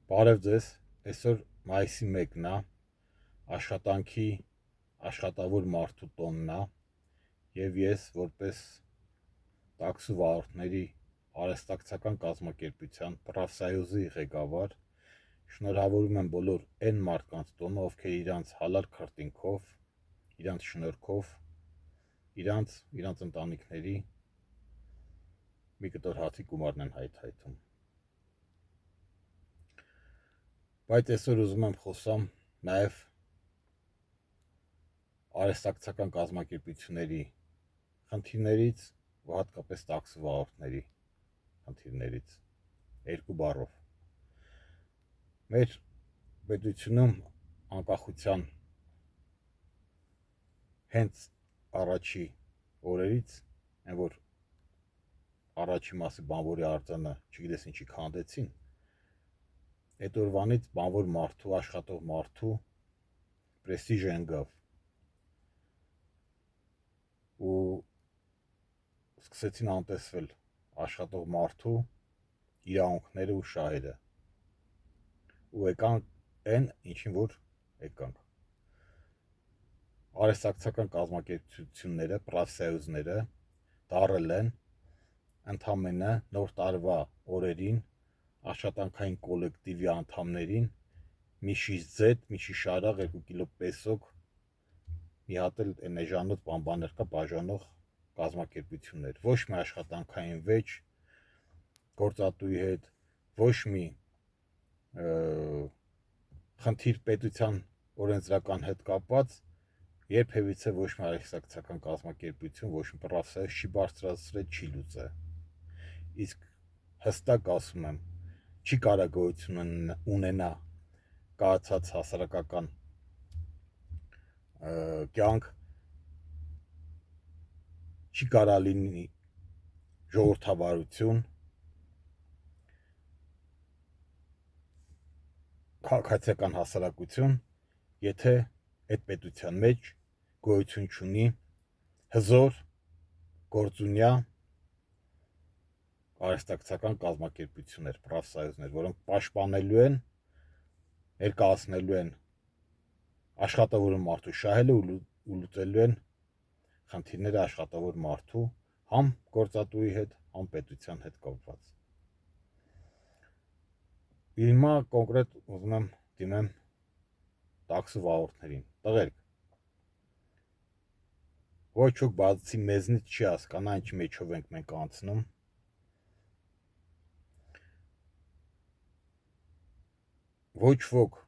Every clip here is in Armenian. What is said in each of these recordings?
Բարև ձեզ, այսօր մայիսի 1-ն է, աշխատանքի աշխատավոր մարդու տոնն է և ես որպես տաքսու վարորդների արհեստակցական կազմակերպության պրաֆսայոզի ղեկավար շնորհավորում եմ բոլոր այն մարդկանց տոնը, ովքեր իրանց հալալ քրտինքով, իրանց շնորհքով, իրանց ընտանիքների մի կտոր հացի գումարն են հայթայթում։ Բայց այսօր ուզում եմ խոսամ նաև արհեստակցական կազմակերպությունների խնդիրներից ու հատկապես տաքսի վարորդների խնդիրներից երկու բառով։ Մեր պետությունում անկախության հենց առաջի օրերից, այն որ առաջի մասի բանվորի արձանը չգիտես ինչի քանդեցին, այդ օրվանից բանվոր մարդու, աշխատող մարդու պրեստիժը ընկավ ու սկսեցին անտեսվել աշխատող մարդու իրավունքները ու շահերը ու եկանք այն, ինչին որ եկանք։ Արհեստակցական կազմակերպությունները, պրաֆսայոզները դարել են ընդամենը նոր տարվա օրերին աշխատանքային կոլեկտիվի անդամներին մի շիշ ձետ, մի շիշ արաղ, 2 կիլո պեսոկ, մի հատ էլ էնեժանոտ բամբաներ կա բաժանող կազմակերպություններ։ Ոչ մի աշխատանքային վեճ գործատուի հետ, ոչ մի խնդիր պետության օրենսդրական հետ կապված երբևիցե ոչ մի արհեստակցական կազմակերպություն, ոչ մի պրաֆսայոզ չի բարձրացրել, չի լուծել։ Իսկ հստակ ասում եմ, չի կարա գոյություն ունենա կայացած հասարակական կյանք, չի կարա լինի ժողովրդավարություն, քաղաքացիական հասարակություն, եթե այդ պետության մեջ գոյություն չունի հզոր, գործունյա արհեստակցական կազմակերպություններ, պրաֆսայոզներ, որոնք պաշտպանելու են, ներկայացնելու են աշխատավոր մարդու շահերը ու լուծելու են խնդիրները աշխատավոր մարդու համ գործատուի հետ, համ պետության հետ կապված։ Հիմա կոնկրետ ուզում եմ դիմեմ տաքսի վարորդներին։ Տղերք, ոչ ոք բացի մեզնից չի հասկանա, ինչի մեջով ենք մենք անցնում։ Ոչ ոք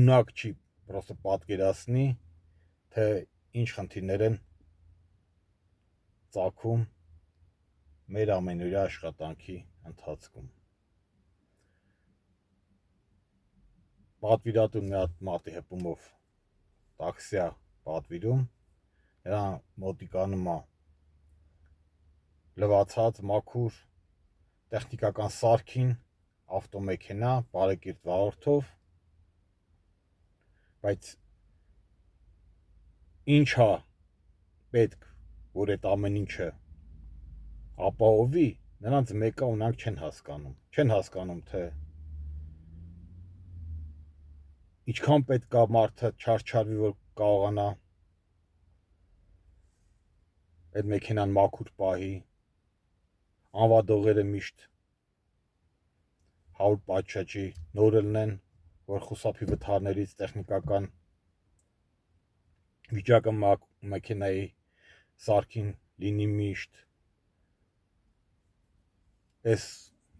ունակ չի պրոստը պատկերացնի, թե ինչ խնդիրներ են ծագում մեր ամենօրյա աշխատանքի ընթացքում։ Պատվիրատուն մի հատ մատի հպումով տաքսի է պատվիրում, նրա մոտիկանում է լվացած, մաքուր տեխնիկական սարքին, ավտոմեքենա, բարեկիրթ վարորդով, բայց ինչ է պետք, որ այդ ամեն ինչը ապահովի, նրանց մեկը ունակ չեն հասկանում, թե ինչքան պետք է մարդը չարչարվի, որ կարողանա այդ մեքենան մաքուր պահի, անվադողերը միշտ 100 պատշաճի նոր ելնեն, որ խուսափի վթարներից, տեխնիկական վիճակը մեքենայի սարքին լինի միշտ, այս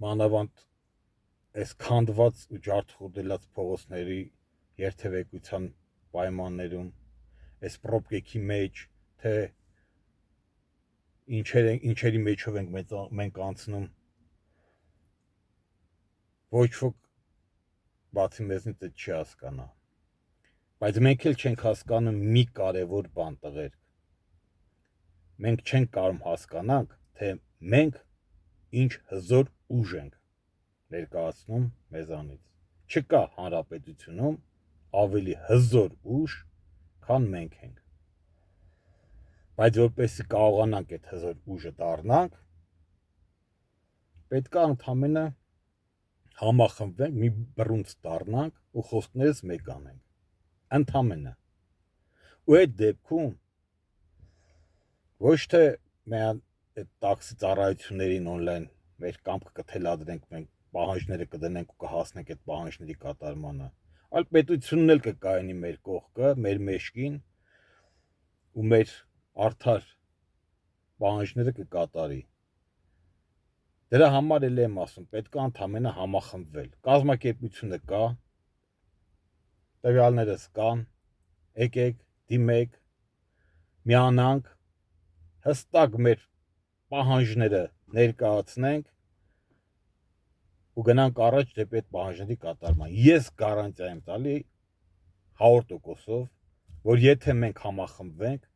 մանավանդ այս քանդված ու ջարդխուռդելած փողոցների երթևեկության պայմաններում, այս պրոբկեքի մեջ, թե ինչերի մեջով ենք մենք անցնում, ոչ ոք բացի մեզնից այդ չի հասկանա։ Բայց մենք էլ չենք հասկանում մի կարևոր բան, տղերք։ Մենք չենք կարող հասկանանք, թե մենք ինչ հզոր ուժ ենք ներկայացնում մեզանից։ Չկա հանրապետությունում ավելի հզոր ուժ, քան մենք ենք։ Բայց որպեսզի կարողանանք այդ հզոր ուժը դառնանք, պետք է ընդամենը համախմբվենք, մի բռունց դառնանք ու խոսքներս մեկ անենք։ Ընդամենը։ Ու այդ դեպքում ոչ թե մենք այդ տաքսի ծառայություններին on-line մեր կամքը կթելադրենք, մենք պահանջները կդնենք ու կհասնենք այդ պահանջների կատարմանը, այլ պետությունն էլ կկայանի մեր կողքը, մեր մեջքին ու մեր արդար պահանջները կկատարի։ Դրա համար էլ եմ ասում, պետք է ընդամենը համախմբվել։ Կազմակերպությունը կա, տվյալներս կան, եկեք, դիմեք, միանանք, հստակ մեր պահանջները ներկայացնենք ու գնանք առաջ դեպի այդ պահանջների կատարման։ Ես գարանտիա եմ տալի 100%-ով, որ եթե մենք համախմբվենք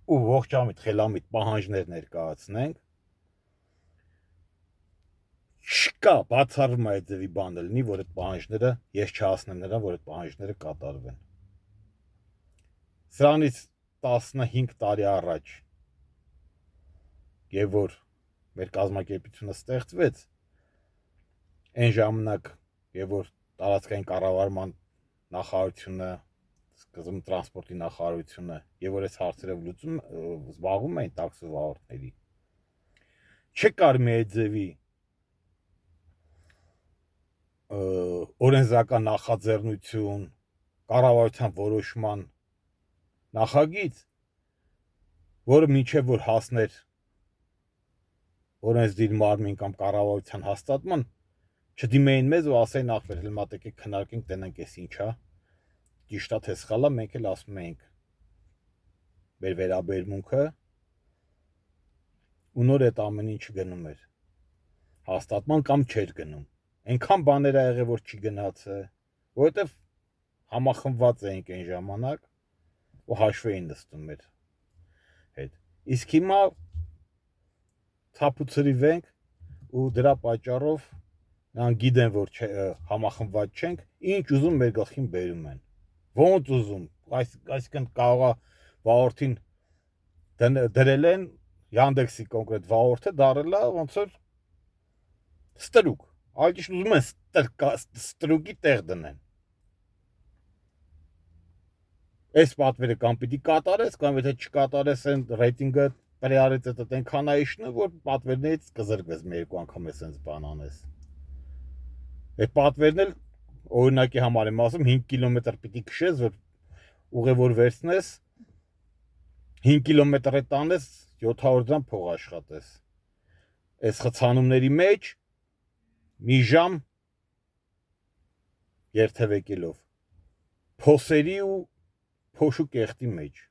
ու ողջամիտ խելամիտ պահանջներ ներկայացնենք, չկա բացառվում այդ ձևի բան լինի, որ այդ պահանջները ես չհասնեմ նրան, որ այդ պահանջները կատարվեն։ Սրանից 15 տարի առաջ, եւ որ մեր կազմակերպությունը ստեղծվեց, այն ժամանակ, եւ որ տարածքային կառավարման նախարարությունը, սկզբում տրանսպորտի նախարարությունը, եւ որ այս հարցերով զբաղվում էին տաքսի վարորդների, չկար մի այդ ձևի օրենսդրական նախաձեռնություն, կառավարության որոշման նախագիծ, որը մինչև որ հասներ օրենսդիր մարմին կամ կառավարության հաստատման, չդիմեին մեզ ու ասեին ախպեր, հլմատ եկեք քննարկենք, տենանք էս ինչա, ճիշտ է թե սխալ է, մենք էլ ասում էինք մեր վերաբերմունքը ու նոր այդ ամեն ինչը գնում էր հաստատման կամ չէր գնում։ Այնքան բաներ ա եղել, որ չի գնացել, որովհետև համախմբված էինք այն ժամանակ ու հաշվի էին նստում մեր հետ։ Իսկ հիմա թափուցրիվենք ու դրա պատճառով նրանք գիտեն, որ համախմբված չենք, ինչ ուզում մեր գլխին բերում են։ Ոնց ուզում, այսինքն կարող է վաղորդին դրել են Yandex-ի կոնկրետ վաղորդը դարել է ոնց որ ստրուկ, այլ ճիշտ ուզում են ստրուկի տեղ դնեն։ Այս պատվերը կամ պիտի կատարես, կամ եթե չկատարես, այն ռեյտինգը պրեարեց այդ այնքան է իջնում, որ պատվերներից կզրկվես մի երկու անգամ էսենց բան անես։ Այդ պատվերն էլ օրինակի համար եմ ասում 5 կիլոմետր պիտի քշես, որ ուղևոր վերցնես, 5 կիլոմետր է տանես, 700 դրամ փող աշխատես։ Այս խցանումների մեջ մի ժամ երթևեկելով փոսերի ու փոշու կեղտի մեջ։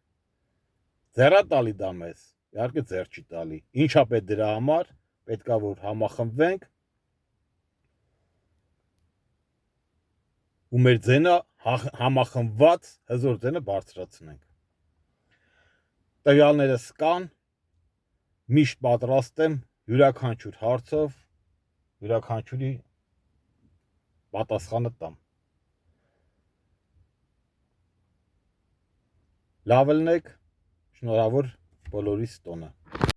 Ձեռա տալի դա մեզ, իհարկե ձեռ չի տալի։ Ինչա պետք դրա համար, պետքա որ համախմբվենք ու մեր ձենը համախմբված հզոր ձենը բարձրացնենք։ Տվյալներս կան, միշտ պատրաստ եմ յուրաքանչյուր հարցով, յուրաքանչյուրի պատասխանը տամ։ Լավ ելնեք, շնորհավոր բոլորիս տոնը։